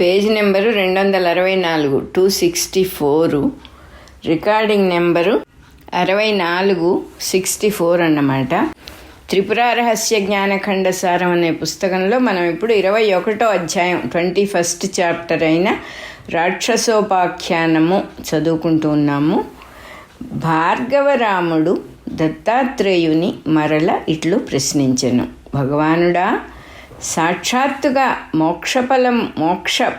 Page number 264, 264. Recording number 64, అన్నమాట. త్రిపుర రహస్య జ్ఞానఖండ సారం అనే పుస్తకంలో మనం ఇప్పుడు 21వ అధ్యాయం 21st చాప్టర్ అయిన రాక్షసోపాఖ్యానము చదువుకుంటూ ఉన్నాము. భార్గవరాముడు దత్తాత్రేయుని మరల ఇట్లు ప్రశ్నించెను. భగవానుడా, సాక్షాత్తుగా మోక్ష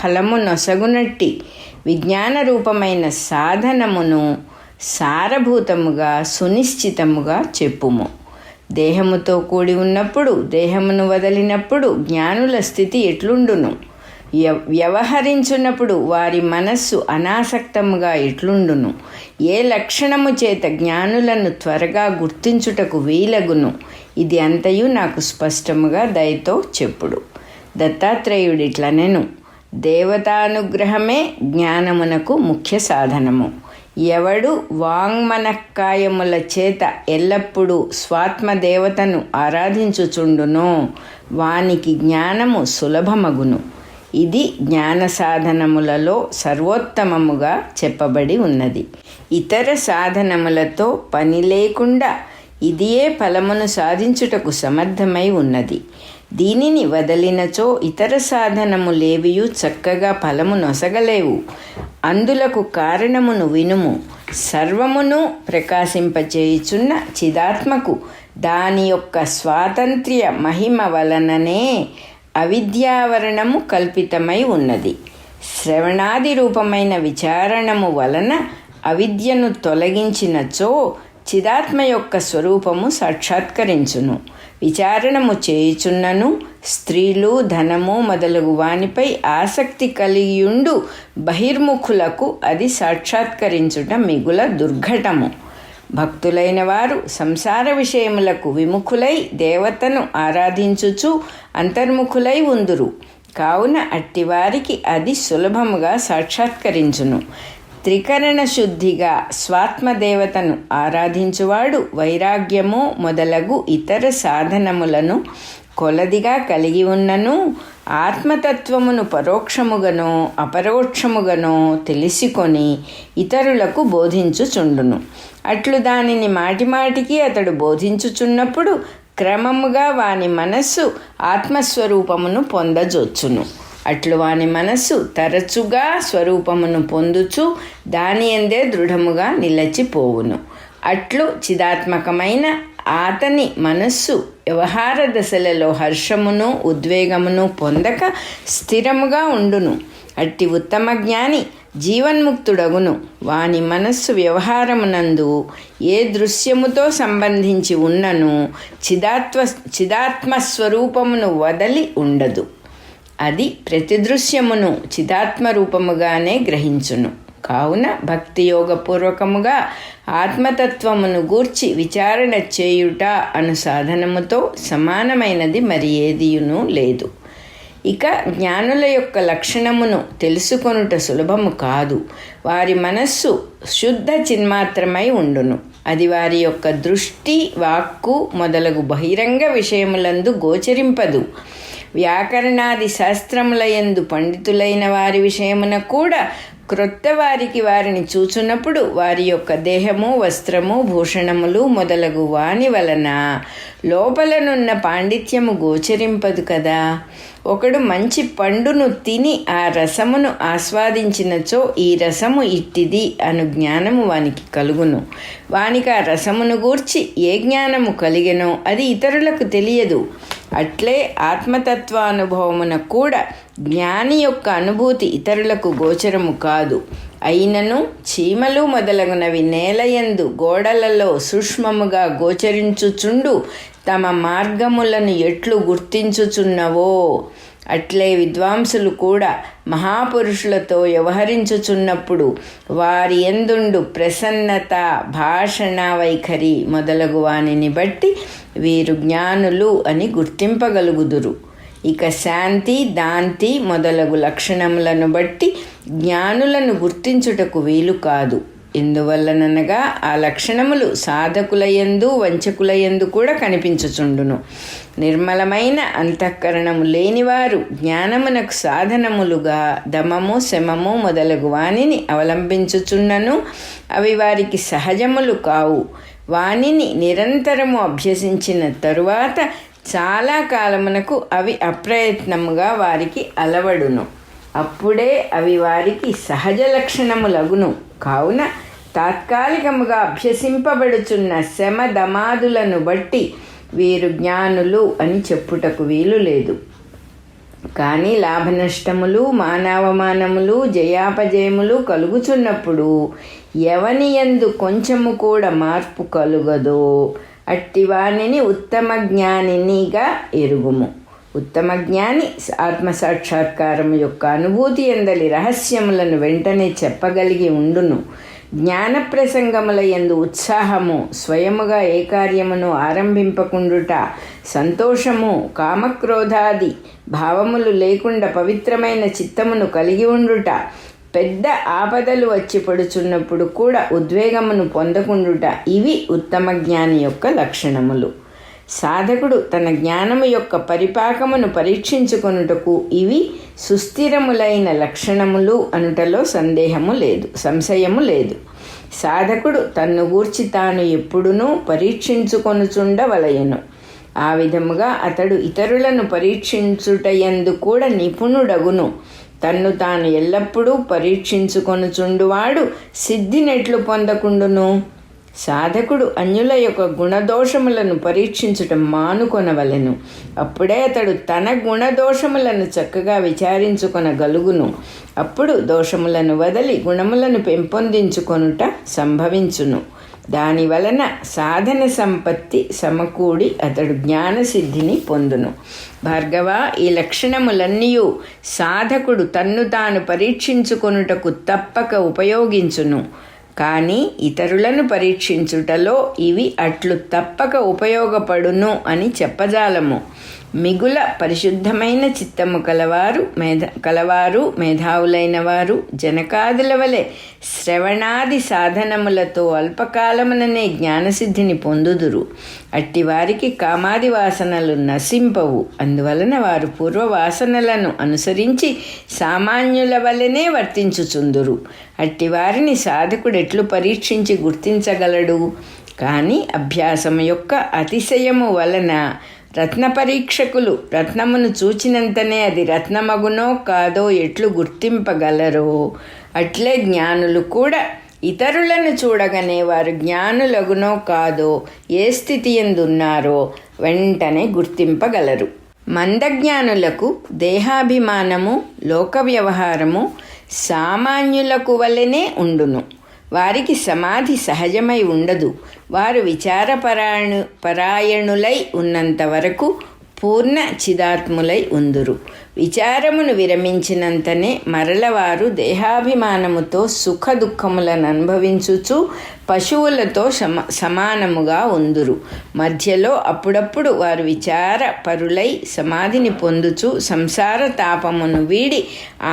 ఫలము నొసగునట్టి విజ్ఞాన రూపమైన సాధనమును సారభూతముగా సునిశ్చితముగా చెప్పుము. దేహముతో కూడి ఉన్నప్పుడు, దేహమును వదిలినప్పుడు జ్ఞానుల స్థితి ఎట్లుండును? వ్యవహరించున్నప్పుడు వారి మనస్సు అనాసక్తముగా ఎట్లుండును? ఏ లక్షణము చేత జ్ఞానులను త్వరగా గుర్తించుటకు వీలగును? ఇది అంతయు నాకు స్పష్టముగా దయతో చెప్పుడు. దత్తాత్రేయుడిట్లనెను. దేవతానుగ్రహమే జ్ఞానమునకు ముఖ్య సాధనము. ఎవడు వాంగ్మనఃకాయముల చేత ఎల్లప్పుడూ స్వాత్మదేవతను ఆరాధించుచుండునో వానికి జ్ఞానము సులభమగును. ఇది జ్ఞాన సాధనములలో సర్వోత్తమముగా చెప్పబడి ఉన్నది. ఇతర సాధనములతో పని లేకుండా ఇదియే ఫలమును సాధించుటకు సమర్థమై ఉన్నది. దీనిని వదలినచో ఇతర సాధనములేవియు చక్కగా ఫలము నొసగలేవు. అందులకు కారణమును వినుము. సర్వమును ప్రకాశింపచేయుచున్న చిదాత్మకు దాని యొక్క స్వాతంత్ర్య మహిమ వలననే అవిద్యావరణము కల్పితమై ఉన్నది. శ్రవణాది రూపమైన విచారణము వలన అవిద్యను తొలగించినచో చిదాత్మ యొక్క స్వరూపము సాక్షాత్కరించును. విచారణము చేయుచున్నను స్త్రీలు, ధనము మొదలగు వానిపై ఆసక్తి కలిగియుండు బహిర్ముఖులకు అది సాక్షాత్కరించుట మిగుల దుర్ఘటము. భక్తులైన వారు సంసార విషయములకు విముఖులై దేవతను ఆరాధించుచు అంతర్ముఖులై ఉందురు. కావున అట్టివారికి అది సులభముగా సాక్షాత్కరించును. త్రికరణ శుద్ధిగా స్వాత్మదేవతను ఆరాధించువాడు వైరాగ్యము మొదలగు ఇతర సాధనములను కొలదిగా కలిగి ఉన్నను ఆత్మతత్వమును పరోక్షముగానో అపరోక్షముగానో తెలిసికొని ఇతరులకు బోధించుచుండును. అట్లు దానిని మాటిమాటికి అతడు బోధించుచున్నప్పుడు క్రమముగా వాని మనస్సు ఆత్మస్వరూపమును పొందజొచ్చును. అట్లు వాని మనస్సు తరచుగా స్వరూపమును పొందుచు దాని యందే దృఢముగా నిలచిపోవును. అట్లు చిదాత్మకమైన అతని మనస్సు వ్యవహార దశలలో హర్షమును ఉద్వేగమును పొందక స్థిరముగా ఉండును. అట్టి ఉత్తమ జ్ఞాని జీవన్ముక్తుడగును. వాని మనస్సు వ్యవహారమునందు ఏ దృశ్యముతో సంబంధించి ఉన్నను చిదాత్మస్వరూపమును వదలి ఉండదు. అది ప్రతి దృశ్యమును చిదాత్మరూపముగానే గ్రహించును. కావున భక్తియోగపూర్వకముగా ఆత్మతత్వమును గూర్చి విచారణ చేయుట అను సాధనముతో సమానమైనది మరి ఏదియును లేదు. ఇక జ్ఞానుల యొక్క లక్షణమును తెలుసుకొనుట సులభము కాదు. వారి మనస్సు శుద్ధ చిన్మాత్రమై ఉండును. అది వారి యొక్క దృష్టి, వాక్కు మొదలగు బహిరంగ విషయములందు గోచరింపదు. వ్యాకరణాది శాస్త్రములయందు పండితులైన వారి విషయమున కూడా క్రొత్త వారికి వారిని చూచున్నప్పుడు వారి యొక్క దేహము, వస్త్రము, భూషణములు మొదలగు వాని వలన లోపలనున్న పాండిత్యము గోచరింపదు కదా. ఒకడు మంచి పండును తిని ఆ రసమును ఆస్వాదించినచో ఈ రసము ఇట్టిది అను జ్ఞానము వానికి కలుగును. వానికి ఆ రసమును గూర్చి ఏ జ్ఞానము కలిగెనో అది ఇతరులకు తెలియదు. అట్లే ఆత్మతత్వానుభవమున కూడా జ్ఞాని యొక్క అనుభూతి ఇతరులకు గోచరము కాదు. అయినను చీమలు మొదలగునవి నేలయందు గోడలలో సూక్ష్మముగా గోచరించుచుండు తమ మార్గములను ఎట్లు గుర్తించుచున్నవో అట్లే విద్వాంసులు కూడా మహాపురుషులతో వ్యవహరించుచున్నప్పుడు వారి యందుండు ప్రసన్నత, భాషణ వైఖరి మొదలగు వానిని బట్టి వీరు జ్ఞానులు అని గుర్తింపగలుగుదురు. ఇక శాంతి, దాంతి మొదలగు లక్షణములను బట్టి జ్ఞానులను గుర్తించుటకు వీలు కాదు. ఎందువల్లననగా ఆ లక్షణములు సాధకులయందు వంచకులయందు కూడా కనిపించుచుండును. నిర్మలమైన అంతఃకరణము లేనివారు జ్ఞానమునకు సాధనములుగా దమము శమము మొదలగు వానిని అవలంబించుచున్నను అవి వారికి సహజములు కావు. వానిని నిరంతరము అభ్యసించిన తరువాత చాలా కాలమునకు అవి అప్రయత్నముగా వారికి అలవడును. అప్పుడే అవి వారికి సహజ లక్షణములగును. కావున తాత్కాలికముగా అభ్యసింపబడుచున్న శమ దమాదులను బట్టి వీరు జ్ఞానులు అని చెప్పుటకు వీలు లేదు. కానీ లాభనష్టములు మానవమానములు జయాపజయములు కలుగుచున్నప్పుడు ఎవనియందు కొంచెము కూడా మార్పు కలుగదో అట్టివానిని ఉత్తమ జ్ఞానినిగా ఎరుగుము. ఉత్తమ జ్ఞాని ఆత్మసాక్షాత్కారము యొక్క అనుభూతి ఎందలి రహస్యములను వెంటనే చెప్పగలిగి ఉండును. జ్ఞాన ప్రసంగముల యందు ఉత్సాహము, స్వయముగా ఏ కార్యమును ఆరంభింపకుండుట, సంతోషము, కామక్రోధాది భావములు లేకుండా పవిత్రమైన చిత్తమును కలిగి ఉండుట, పెద్ద ఆపదలు వచ్చి పడుచున్నప్పుడు కూడా ఉద్వేగమును పొందకుండుట, ఇవి ఉత్తమ జ్ఞాని యొక్క లక్షణములు. సాధకుడు తన జ్ఞానము యొక్క పరిపాకమును పరీక్షించుకొనుటకు ఇవి సుస్థిరములైన లక్షణములు అనుటలో సంశయము లేదు. సాధకుడు తన్ను గూర్చి తాను ఎప్పుడునూ పరీక్షించుకొనుచుండవలయను. ఆ విధముగా అతడు ఇతరులను పరీక్షించుటయందు కూడా నిపుణుడగును. తన్ను తాను ఎల్లప్పుడూ పరీక్షించుకొనుచుండువాడు సిద్ధినెట్లు పొందకుండును? సాధకుడు అన్యుల యొక్క గుణదోషములను పరీక్షించుట మానుకొనవలెను. అప్పుడే అతడు తన గుణదోషములను చక్కగా విచారించుకొనగలుగును. అప్పుడు దోషములను వదలి గుణములను పెంపొందించుకొనుట సంభవించును. దాని వలన సాధన సంపత్తి సమకూడి అతడు జ్ఞానసిద్ధిని పొందును. భార్గవ, ఈ లక్షణములన్నీ సాధకుడు తన్ను తాను పరీక్షించుకొనుటకు తప్పక ఉపయోగించును. కానీ ఇతరులను పరీక్షించుటలో ఇవి అట్లు తప్పక ఉపయోగపడును అని చెప్పజాలము. మిగుల పరిశుద్ధమైన చిత్తము కలవారు మేధావులైన వారు జనకాదుల వలె శ్రవణాది సాధనములతో అల్పకాలముననే జ్ఞానసిద్ధిని పొందుదురు. అట్టి వారికి కామాది వాసనలు నశింపవు. అందువలన వారు పూర్వవాసనలను అనుసరించి సామాన్యుల వలెనే వర్తించుచుందురు. అట్టి వారిని సాధకుడు ఎట్లు పరీక్షించి గుర్తించగలడు? కానీ అభ్యాసము యొక్క అతిశయము వలన రత్న పరీక్షకులు రత్నమును చూచినంతనే అది రత్నమగునో కాదో ఎట్లు గుర్తింపగలరో అట్లే జ్ఞానులు కూడా ఇతరులను చూడగానే వారు జ్ఞానులగునో కాదో ఏ స్థితి ఎందున్నారో వెంటనే గుర్తింపగలరు. మందజ్ఞానులకు దేహాభిమానము, లోక వ్యవహారము సామాన్యులకు వలెనే ఉండును. వారికి సమాధి సహజమై ఉండదు. వారు పరాయణులై ఉన్నంత వరకు పూర్ణ చిదాత్ములై ఉందురు. విచారమును విరమించినంతనే మరలవారు దేహాభిమానముతో సుఖ దుఃఖములను అనుభవించుచు పశువులతో సమానముగా ఉందురు. మధ్యలో అప్పుడప్పుడు వారు విచార పరులై సమాధిని పొందుచు సంసార తాపమును వీడి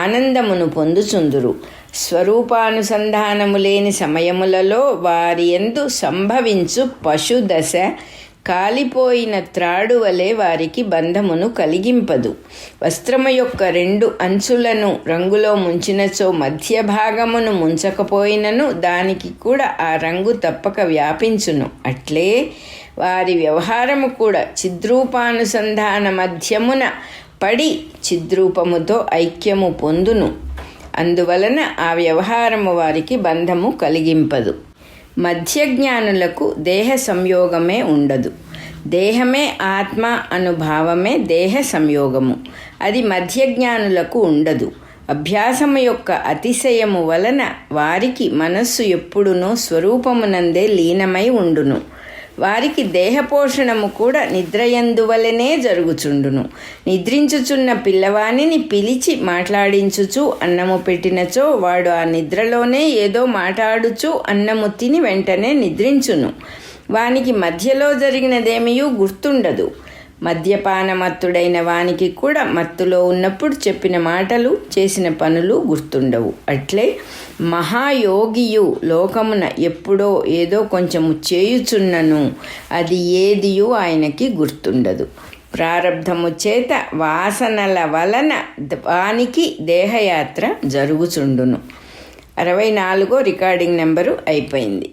ఆనందమును పొందుచుందురు. స్వరూపానుసంధానము లేని సమయములలో వారి యందు సంభవించు పశుదశ కాలిపోయిన త్రాడు వలె వారికి బంధమును కలిగింపదు. వస్త్రము యొక్క 2 అంచులను రంగులో ముంచినచో మధ్య భాగమును ముంచకపోయినను దానికి కూడా ఆ రంగు తప్పక వ్యాపించును. అట్లే వారి వ్యవహారము కూడా చిద్రూపానుసంధాన మధ్యమున పడి చిద్రూపముతో ఐక్యము పొందును. అందువలన ఆ వ్యవహారము వారికి బంధము కలిగింపదు. మధ్యజ్ఞానులకు దేహ సంయోగమే ఉండదు. దేహమే ఆత్మ అనుభావమే దేహ సంయోగము. అది మధ్యజ్ఞానులకు ఉండదు. అభ్యాసము యొక్క అతిశయము వలన వారికి మనస్సు ఎప్పుడునూ స్వరూపమునందే లీనమై ఉండును. వారికి దేహపోషణము కూడా నిద్రయందువలనే జరుగుచుండును. నిద్రించుచున్న పిల్లవానిని పిలిచి మాట్లాడించుచు అన్నము పెట్టినచో వాడు ఆ నిద్రలోనే ఏదో మాట్లాడుచు అన్నము తిని వెంటనే నిద్రించును. వానికి మధ్యలో జరిగినదేమీ గుర్తుండదు. మద్యపానమత్తుడైన వానికి కూడా మత్తులో ఉన్నప్పుడు చెప్పిన మాటలు చేసిన పనులు గుర్తుండవు. అట్లే మహాయోగియు లోకమున ఎప్పుడో ఏదో కొంచెము చేయుచున్నను అది ఏదియు ఆయనకి గుర్తుండదు. ప్రారబ్ధము చేత వాసనల వలన వానికి దేహయాత్ర జరుగుచుండును. 64 రికార్డింగ్ నెంబరు అయిపోయింది.